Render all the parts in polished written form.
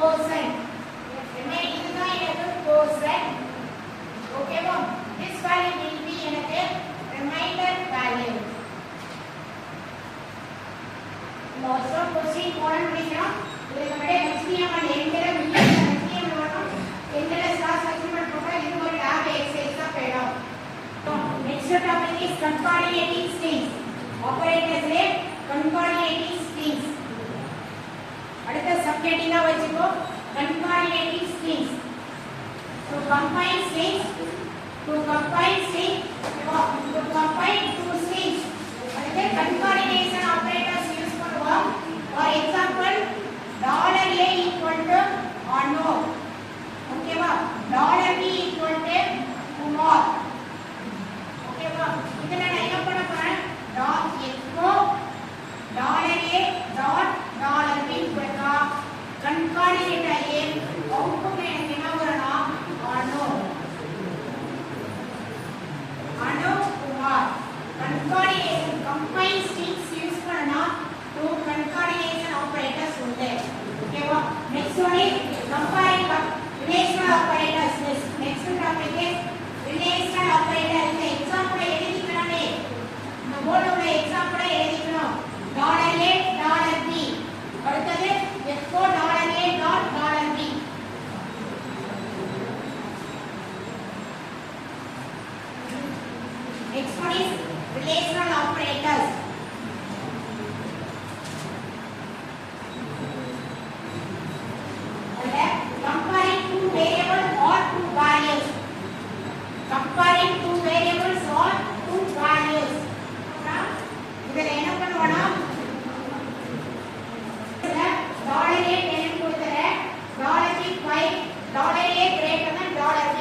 quotient. இதுதான் எனக்கு quotient. ஓகேவா? this value will be எனக்கு remainder value. also question போன முடிச்சோம். இதுக்கு முன்னாடி HTML and என்கிற HTML வரணும். என்கிற ஸ்டார் செக்மென்ட் போட்டா இது ஒரு tab exercise தான் போய்டும். next topic is concatenating strings. operators ले concatenating strings. அடுத்த சப்ஹெட்டிங்கா வச்சுக்கோ concatenating strings. to combine strings to combine two strings. அடுத்து concatenation operators யூஸ் பண்ணுவோம். for example $a equal to unknown. ஓகேவா? $b equal to umar. ஓகேவா? இதுல நான் என்ன பண்ண போறேன்? echo $a $b கொடுத்தா concatenate ஆகி அவுட்புட் எனக்கு என்ன வரணும்? Kumar. Concatenation combine strings use பண்ணா two concatenation operators உண்டு. ஓகேவா? next one is comparing relational operators. next topic is relational operator. இந்த எக்ஸாம்பிள் எழுதிக்கணுமே. இந்த போர்டுல எக்ஸாம்பிள் எழுதிக்கணும். $a $b. அடுத்தது echo $a $b. next one is relational operators. comparing two variables or two values. comparing two variables or two values. இதுல என்ன பண்ணுவோம்னா $a 10 கொடுத்தறேன். $b $a greater than $b.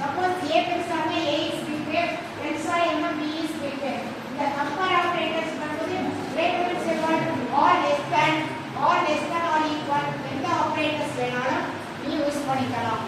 suppose a பெருசாக a is bigger, பெருசா என்ன b is bigger. இந்த compare operators பண்ணும்போது greater than or less than or equal எந்த operators வேணாலும் நீ யூஸ் பண்ணிக்கலாம்.